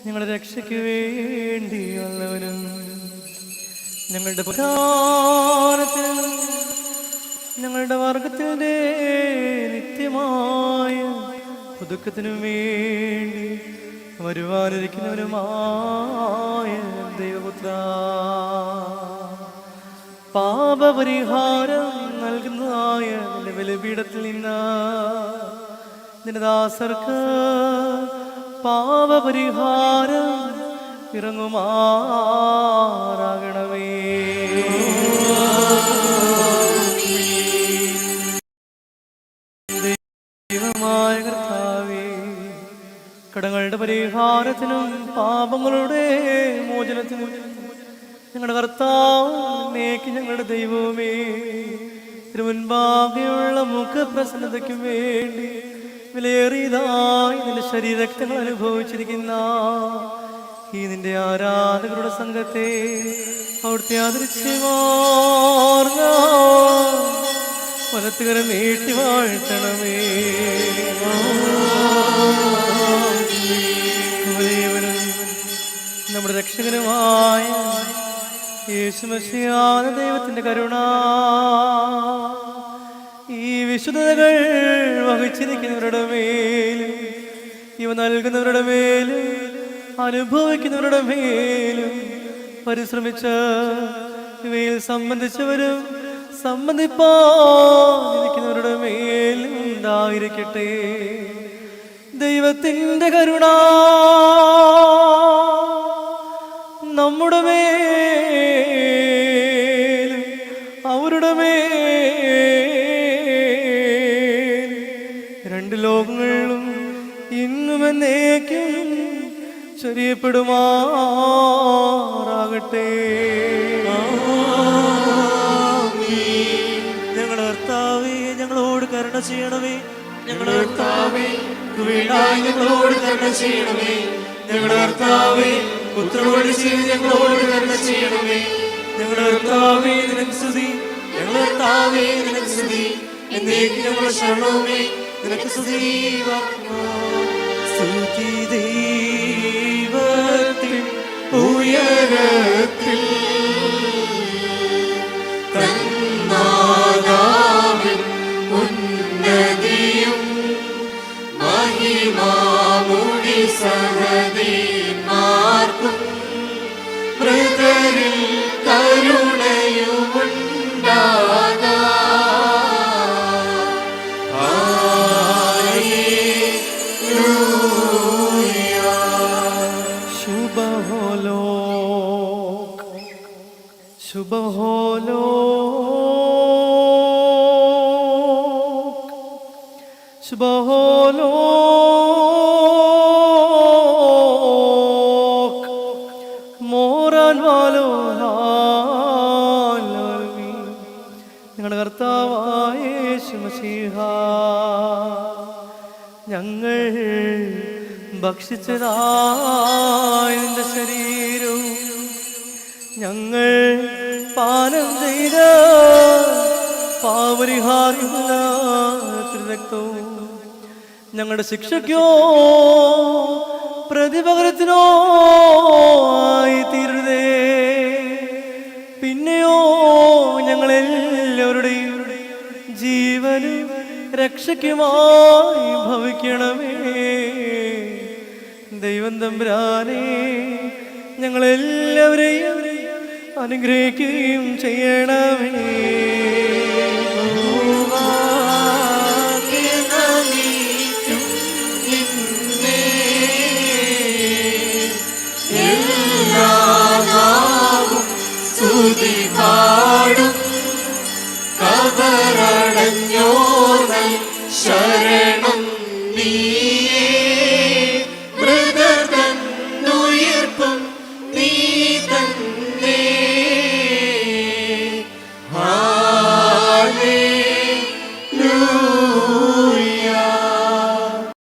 ഞങ്ങളുടെ രക്ഷയ്ക്ക് വേണ്ടിയുള്ളവനും ഞങ്ങളുടെ പ്രധാനത്തിനും ഞങ്ങളുടെ വർഗത്തിൻ്റെ നിത്യമായ പുതുക്കത്തിനും വേണ്ടി വരുവാനിരിക്കുന്നവനുമായ ദൈവപുത്ര, പാപപരിഹാരം നൽകുന്നതായ നിന്റെ ബലിപീഠത്തിൽ നിന്ന് നിന്റെ ദാസർക്ക് പാപപരിഹാരം ഇറങ്ങുമാറാകണമേ. ദൈവമായ കർത്താവേ, കടങ്ങളുടെ പരിഹാരത്തിനും പാപങ്ങളുടെ മോചനത്തിനും ഞങ്ങളുടെ കർത്താവ് ഞങ്ങളുടെ ദൈവമേ, തിരുമുൻപാകെയുള്ള മുഖപ്രസന്നതയ്ക്കും വേണ്ടി വിലയേറിയതായി നിന്റെ ശരീരരക്തങ്ങൾ അനുഭവിച്ചിരിക്കുന്ന ഈ നിന്റെ ആരാധകരുടെ സംഘത്തെ അവിടുത്തെ അദൃശ്യമാർന്ന വലത്തുകരം നീട്ടി വാഴ്ത്തണമേ. നമ്മുടെ രക്ഷകനുമായ യേശുമശിഹായ ദൈവത്തിന്റെ കരുണ ഈ വിശുദ്ധതകൾ വഹിച്ചിരിക്കുന്നവരുടെ മേലും ഇവ നൽകുന്നവരുടെ മേലും അനുഭവിക്കുന്നവരുടെ മേലും പരിശ്രമിച്ച് ഇവയിൽ സംബന്ധിച്ചവരും സംബന്ധിപ്പാതിരിക്കുന്നവരുടെ മേലും ഉണ്ടായിരിക്കട്ടെ. ദൈവത്തിൻ്റെ കരുണ നമ്മുടെ മേലും അവരുടെ മേൽ രണ്ട് ലോകങ്ങളിലും ഇന്നും എന്നേക്കും ചൊരിയപ്പെടുമാറാകട്ടെ. ഞങ്ങളുടെ കർത്താവേ, ഞങ്ങളോട് കരുണ ചെയ്യണമേ. ഞങ്ങളുടെ കർത്താവേ, ഞങ്ങളോട് കരുണ ചെയ്യണമേ. ഞങ്ങളുടെ കർത്താവേ, പുത്രനോട് ചെയ്ത് ഞങ്ങളോട് കരുണ ചെയ്യണമേ. ഞങ്ങളുടെ കർത്താവേ, നിനക്ക് സ്തുതി. ഞങ്ങളുടെ കർത്താവേ, നിനക്ക് സ്തുതി. എന്നേക്കും ഞങ്ങളുടെ ശരണമേ, നിനക്ക് സ്തുതി. സ്തുതി ദൈവത്തിൽ ഉയരത്തിൽ, തന്നാദാവിൻ ഉന്നതിയും മഹിമാമുടി സഹദീന്മാർക്കും മൃതരിൽ കരുണയുമുണ്ടാക. ഞങ്ങളുടെ കർത്താവായ യേശുമശിഹാ, ഞങ്ങൾ ഭക്ഷിച്ചതായ നിന്റെ ശരീരവും ഞങ്ങൾ പാനം ചെയ്ത പാപപരിഹാരമുള്ള രക്തവും ഞങ്ങളുടെ ശിക്ഷയ്ക്കോ പ്രതിപകരത്തിനോ ആയി തീരരുതേ. പിന്നെയോ ഞങ്ങളെല്ലാവരുടെയും ജീവനും രക്ഷയ്ക്കുമായി ഭവിക്കണമേ. ദൈവം തമ്പുരാനെ, ഞങ്ങളെല്ലാവരെയും അനുഗ്രഹിക്കുകയും ചെയ്യണമേ. സ്തുതി പാടും കബറടഞ്ഞോർന്നൽ ശരണ